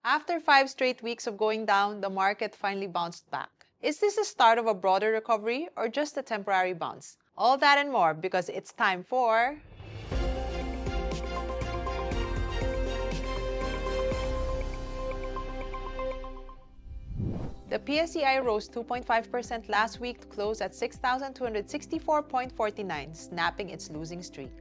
After 5 straight weeks of going down, the market finally bounced back. Is this the start of a broader recovery or just a temporary bounce? All that and more because it's time for... The PSEi rose 2.5% last week to close at 6,264.49, snapping its losing streak.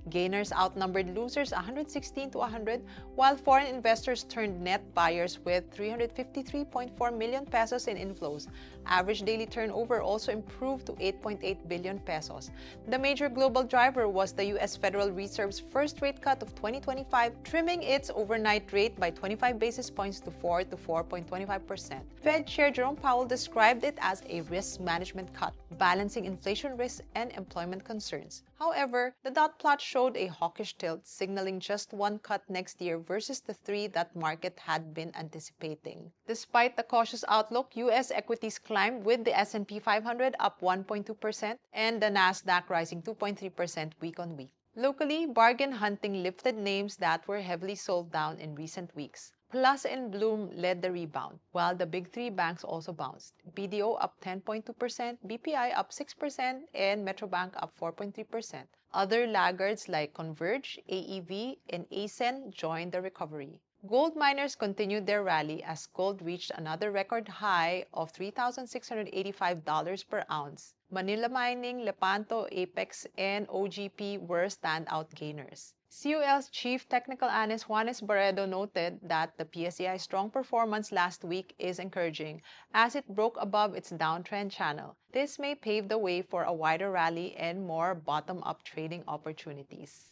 Gainers outnumbered losers 116 to 100, while foreign investors turned net buyers with 353.4 million pesos in inflows. Average daily turnover also improved to 8.8 billion pesos. The major global driver was the U.S. Federal Reserve's first rate cut of 2025, trimming its overnight rate by 25 basis points to 4 to 4.25%. Fed Chair Jerome Powell described it as a risk management cut, balancing inflation risks and employment concerns. However, the dot plot showed a hawkish tilt, signaling just one cut next year versus the 3 that market had been anticipating. Despite the cautious outlook, U.S. equities climbed, with the S&P 500 up 1.2% and the Nasdaq rising 2.3% week on week. Locally, bargain hunting lifted names that were heavily sold down in recent weeks. Plus and Bloom led the rebound, while the big 3 banks also bounced. BDO up 10.2%, BPI up 6%, and Metrobank up 4.3%. Other laggards like Converge, AEV, and ACEN joined the recovery. Gold miners continued their rally as gold reached another record high of $3,685 per ounce. Manila Mining, Lepanto, Apex, and OGP were standout gainers. COL's chief technical analyst Juanes Barredo noted that the PSEi's strong performance last week is encouraging as it broke above its downtrend channel. This may pave the way for a wider rally and more bottom-up trading opportunities.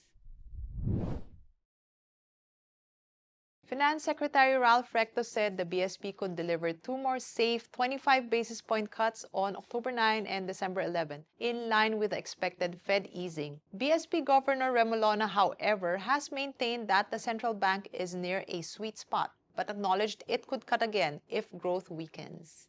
Finance Secretary Ralph Recto said the BSP could deliver 2 more safe 25 basis point cuts on October 9 and December 11, in line with the expected Fed easing. BSP Governor Remolona, however, has maintained that the central bank is near a sweet spot, but acknowledged it could cut again if growth weakens.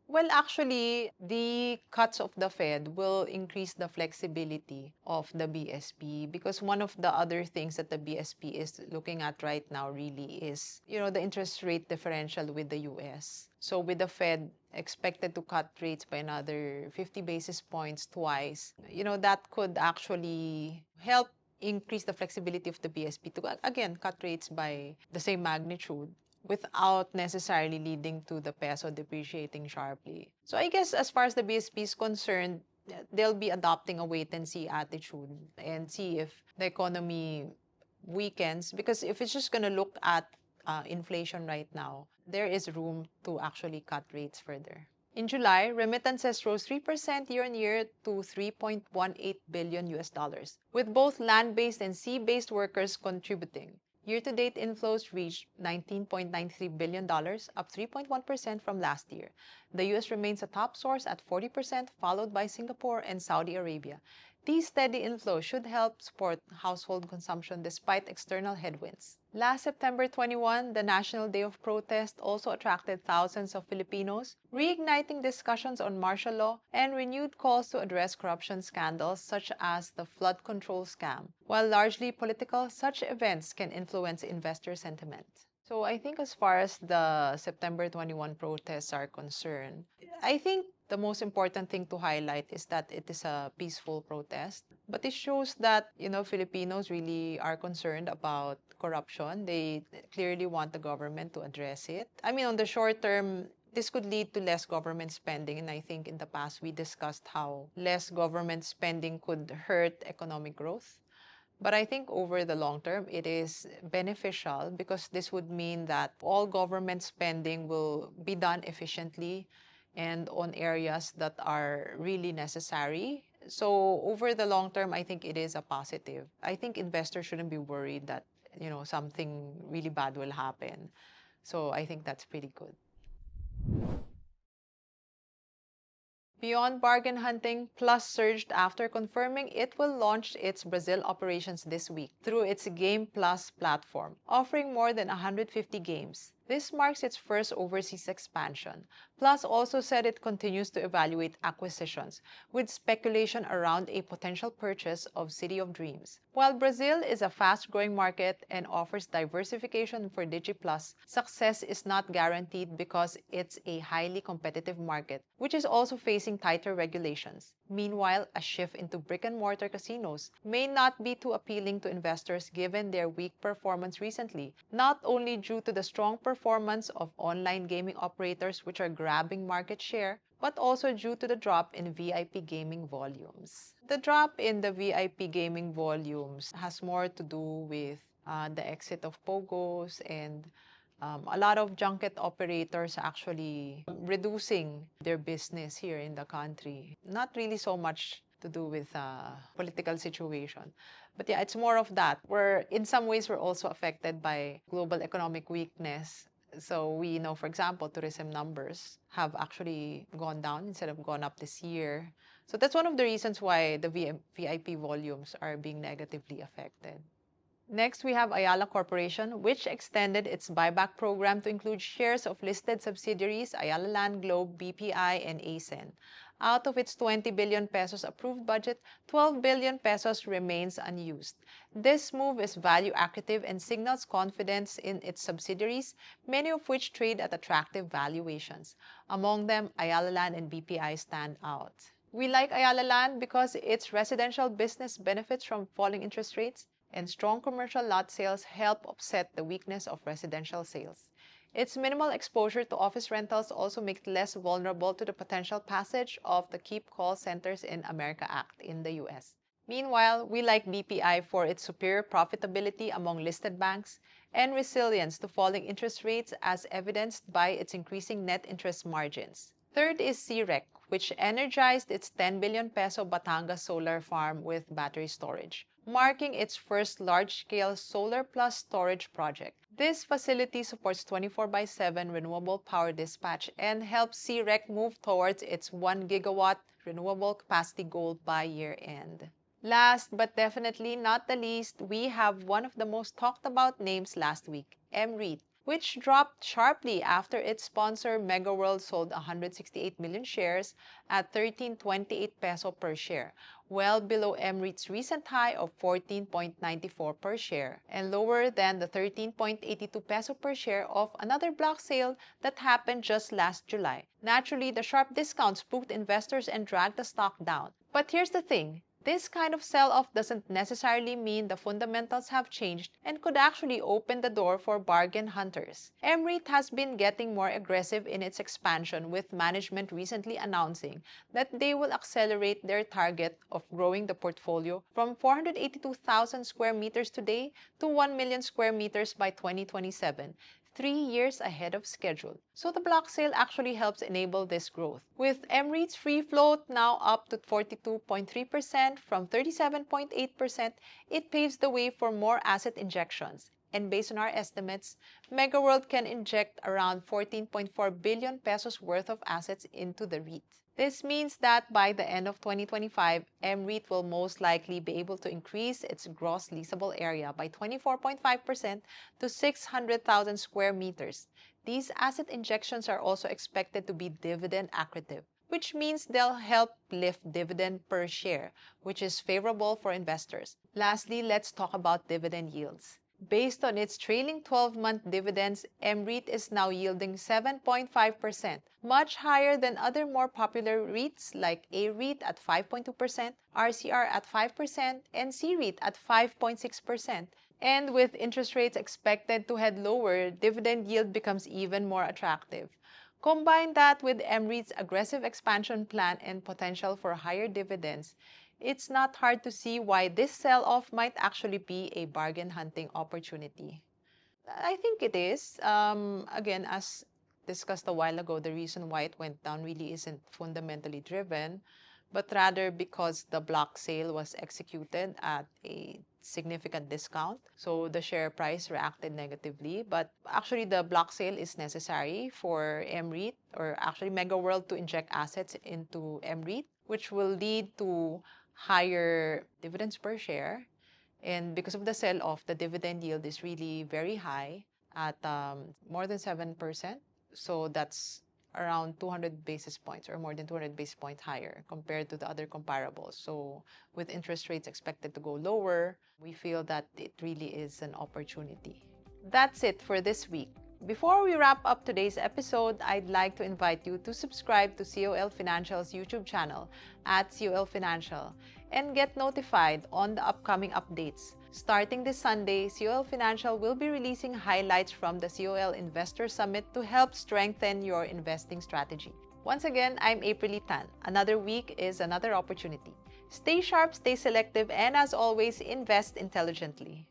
Well, actually, the cuts of the Fed will increase the flexibility of the BSP, because one of the other things that the BSP is looking at right now really is, the interest rate differential with the US. So with the Fed expected to cut rates by another 50 basis points twice, that could actually help increase the flexibility of the BSP to, again, cut rates by the same magnitude, without necessarily leading to the peso depreciating sharply. So I guess as far as the BSP is concerned, they'll be adopting a wait-and-see attitude and see if the economy weakens. Because if it's just going to look at inflation right now, there is room to actually cut rates further. In July, remittances rose 3% year-on-year to $3.18 billion, with both land-based and sea-based workers contributing. Year-to-date inflows reached $19.93 billion, up 3.1% from last year. The U.S. remains a top source at 40%, followed by Singapore and Saudi Arabia. These steady inflows should help support household consumption despite external headwinds. Last September 21, the National Day of Protest also attracted thousands of Filipinos, reigniting discussions on martial law and renewed calls to address corruption scandals such as the flood control scam. While largely political, such events can influence investor sentiment. So I think as far as the September 21 protests are concerned, I think the most important thing to highlight is that it is a peaceful protest. But it shows that, Filipinos really are concerned about corruption. They clearly want the government to address it. I mean, on the short term, this could lead to less government spending. And I think in the past, we discussed how less government spending could hurt economic growth. But I think over the long term, it is beneficial because this would mean that all government spending will be done efficiently and on areas that are really necessary. So over the long term, I think it is a positive. I think investors shouldn't be worried that, something really bad will happen. So I think that's pretty good. Beyond bargain hunting, Plus surged after confirming it will launch its Brazil operations this week through its Game Plus platform, offering more than 150 games. This marks its first overseas expansion. Plus also said it continues to evaluate acquisitions, with speculation around a potential purchase of City of Dreams. While Brazil is a fast-growing market and offers diversification for DigiPlus, success is not guaranteed because it's a highly competitive market, which is also facing tighter regulations. Meanwhile, a shift into brick-and-mortar casinos may not be too appealing to investors given their weak performance recently, not only due to the strong performance of online gaming operators which are grabbing market share, but also due to the drop in VIP gaming volumes. The drop in the VIP gaming volumes has more to do with the exit of Pogos and a lot of junket operators actually reducing their business here in the country. Not really so much to do with political situation. But yeah, it's more of that. We're, in some ways, we're also affected by global economic weakness. So we know, for example, tourism numbers have actually gone down instead of gone up this year. So that's one of the reasons why the VIP volumes are being negatively affected. Next, we have Ayala Corporation, which extended its buyback program to include shares of listed subsidiaries Ayala Land Globe, BPI, and ACEN. Out of its 20 billion pesos approved budget, 12 billion pesos remains unused. This move is value accretive and signals confidence in its subsidiaries, many of which trade at attractive valuations. Among them, Ayala Land and BPI stand out. We like Ayala Land because its residential business benefits from falling interest rates, and strong commercial lot sales help offset the weakness of residential sales. Its minimal exposure to office rentals also makes it less vulnerable to the potential passage of the Keep Call Centers in America Act in the US. Meanwhile, we like BPI for its superior profitability among listed banks and resilience to falling interest rates as evidenced by its increasing net interest margins. Third is CREC, which energized its 10 billion peso Batangas solar farm with battery storage, marking its first large-scale solar plus storage project. This facility supports 24/7 renewable power dispatch and helps CREC move towards its 1 gigawatt renewable capacity goal by year-end. Last but definitely not the least, we have one of the most talked about names last week, MREIT, which dropped sharply after its sponsor MegaWorld sold 168 million shares at 13.28 peso per share, well below MREIT's recent high of 14.94 per share, and lower than the 13.82 peso per share of another block sale that happened just last July. Naturally, the sharp discount spooked investors and dragged the stock down. But here's the thing. This kind of sell-off doesn't necessarily mean the fundamentals have changed and could actually open the door for bargain hunters. MREIT has been getting more aggressive in its expansion, with management recently announcing that they will accelerate their target of growing the portfolio from 482,000 square meters today to 1 million square meters by 2027. 3 years ahead of schedule. So the block sale actually helps enable this growth. With MREIT's free float now up to 42.3% from 37.8%, it paves the way for more asset injections. And based on our estimates, MegaWorld can inject around 14.4 billion pesos worth of assets into the REIT. This means that by the end of 2025, MREIT will most likely be able to increase its gross leasable area by 24.5% to 600,000 square meters. These asset injections are also expected to be dividend accretive, which means they'll help lift dividend per share, which is favorable for investors. Lastly, let's talk about dividend yields. Based on its trailing 12-month dividends, MREIT is now yielding 7.5%, much higher than other more popular REITs like AREIT at 5.2%, RCR at 5%, and CREIT at 5.6%. And with interest rates expected to head lower, dividend yield becomes even more attractive. Combine that with MREIT's aggressive expansion plan and potential for higher dividends, it's not hard to see why this sell-off might actually be a bargain hunting opportunity. I think it is. Again, as discussed a while ago, the reason why it went down really isn't fundamentally driven, but rather because the block sale was executed at a significant discount. So the share price reacted negatively. But actually, the block sale is necessary for MREIT, or actually MegaWorld, to inject assets into MREIT, which will lead to higher dividends per share. And because of the sell-off, the dividend yield is really very high. at more than 7%. So that's around 200 basis points or more than 200 basis points higher compared to the other comparables. So with interest rates expected to go lower, we feel that it really is an opportunity. That's it for this week. Before we wrap up today's episode, I'd like to invite you to subscribe to COL Financial's YouTube channel at COL Financial and get notified on the upcoming updates. Starting this Sunday, COL Financial will be releasing highlights from the COL Investor Summit to help strengthen your investing strategy. Once again, I'm April Tan. Another week is another opportunity. Stay sharp, stay selective, and as always, invest intelligently.